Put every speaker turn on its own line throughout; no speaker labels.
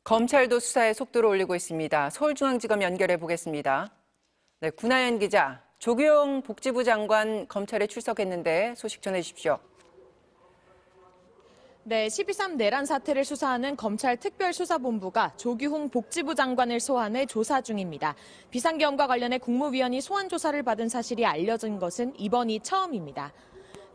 검찰도 수사에 속도를 올리고 있습니다. 서울중앙지검 연결해 보겠습니다. 네, 구나연 기자, 조규용 복지부 장관 검찰에 출석했는데 소식 전해 주십시오.
네, 12.3 내란 사태를 수사하는 검찰 특별수사본부가 조규홍 복지부 장관을 소환해 조사 중입니다. 비상계엄과 관련해 국무위원이 소환 조사를 받은 사실이 알려진 것은 이번이 처음입니다.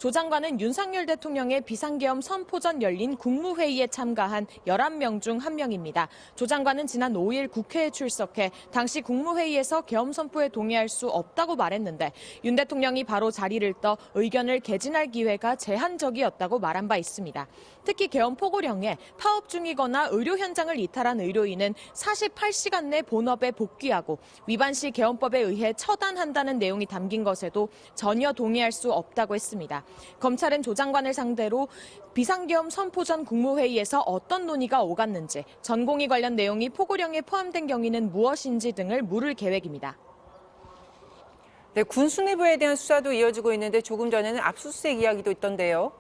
조 장관은 윤석열 대통령의 비상계엄 선포 전 열린 국무회의에 참가한 11명 중 한 명입니다. 조 장관은 지난 5일 국회에 출석해 당시 국무회의에서 계엄 선포에 동의할 수 없다고 말했는데 윤 대통령이 바로 자리를 떠 의견을 개진할 기회가 제한적이었다고 말한 바 있습니다. 특히 계엄 포고령에 파업 중이거나 의료 현장을 이탈한 의료인은 48시간 내 본업에 복귀하고 위반 시 계엄법에 의해 처단한다는 내용이 담긴 것에도 전혀 동의할 수 없다고 했습니다. 검찰은 조 장관을 상대로 비상계엄 선포 전 국무회의에서 어떤 논의가 오갔는지, 전공의 관련 내용이 포고령에 포함된 경위는 무엇인지 등을 물을 계획입니다.
네, 군 수뇌부에 대한 수사도 이어지고 있는데 조금 전에는 압수수색 이야기도 있던데요.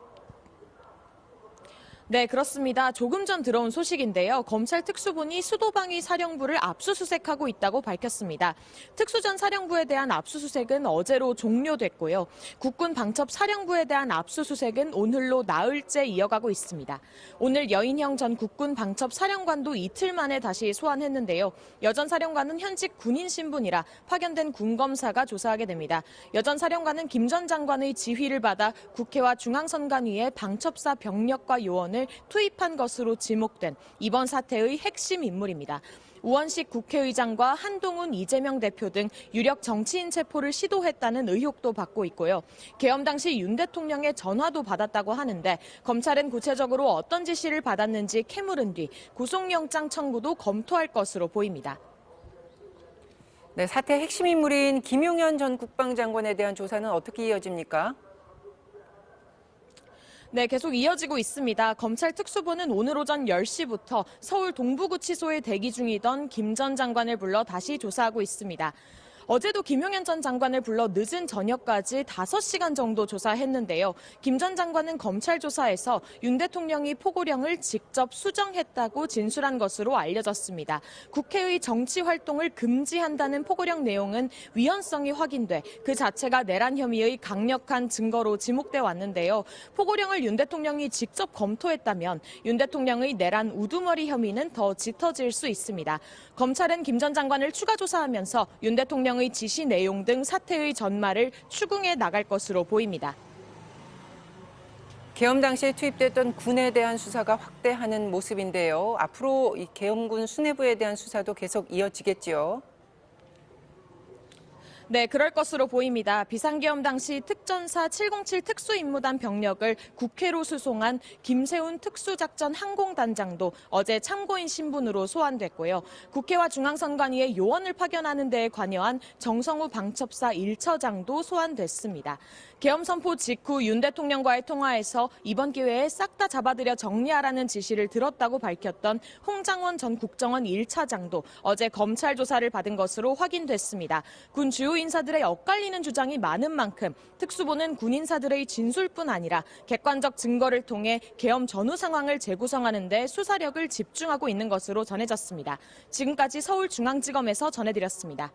네, 그렇습니다. 조금 전 들어온 소식인데요. 검찰 특수본이 수도방위 사령부를 압수수색하고 있다고 밝혔습니다. 특수전 사령부에 대한 압수수색은 어제로 종료됐고요. 국군 방첩 사령부에 대한 압수수색은 오늘로 나흘째 이어가고 있습니다. 오늘 여인형 전 국군 방첩 사령관도 이틀 만에 다시 소환했는데요. 여전 사령관은 현직 군인 신분이라 파견된 군검사가 조사하게 됩니다. 여전 사령관은 김 전 장관의 지휘를 받아 국회와 중앙선관위에 방첩사 병력과 요원을 투입한 것으로 지목된 이번 사태의 핵심 인물입니다. 우원식 국회의장과 한동훈, 이재명 대표 등 유력 정치인 체포를 시도했다는 의혹도 받고 있고요. 계엄 당시 윤 대통령의 전화도 받았다고 하는데 검찰은 구체적으로 어떤 지시를 받았는지 캐물은 뒤 구속영장 청구도 검토할 것으로 보입니다.
네, 사태 핵심 인물인 김용현 전 국방장관에 대한 조사는 어떻게 이어집니까?
네, 계속 이어지고 있습니다. 검찰 특수부는 오늘 오전 10시부터 서울 동부구치소에 대기 중이던 김 전 장관을 불러 다시 조사하고 있습니다. 어제도 김용현 전 장관을 불러 늦은 저녁까지 5시간 정도 조사했는데요. 김 전 장관은 검찰 조사에서 윤 대통령이 포고령을 직접 수정했다고 진술한 것으로 알려졌습니다. 국회의 정치 활동을 금지한다는 포고령 내용은 위헌성이 확인돼 그 자체가 내란 혐의의 강력한 증거로 지목돼 왔는데요. 포고령을 윤 대통령이 직접 검토했다면 윤 대통령의 내란 우두머리 혐의는 더 짙어질 수 있습니다. 검찰은 김 전 장관을 추가 조사하면서 윤 대통령의 지시 내용 등 사태의 전말을 추궁해 나갈 것으로 보입니다.
계엄 당시에 투입됐던 군에 대한 수사가 확대하는 모습인데요. 앞으로 이 계엄군 수뇌부에 대한 수사도 계속 이어지겠지요.
네, 그럴 것으로 보입니다. 비상계엄 당시 특전사 707 특수임무단 병력을 국회로 수송한 김세훈 특수작전 항공단장도 어제 참고인 신분으로 소환됐고요. 국회와 중앙선관위에 요원을 파견하는 데에 관여한 정성우 방첩사 1처장도 소환됐습니다. 계엄 선포 직후 윤 대통령과의 통화에서 이번 기회에 싹 다 잡아들여 정리하라는 지시를 들었다고 밝혔던 홍장원 전 국정원 1차장도 어제 검찰 조사를 받은 것으로 확인됐습니다. 군 주요 인사들의 엇갈리는 주장이 많은 만큼 특수부는 군 인사들의 진술뿐 아니라 객관적 증거를 통해 계엄 전후 상황을 재구성하는 데 수사력을 집중하고 있는 것으로 전해졌습니다. 지금까지 서울중앙지검에서 전해드렸습니다.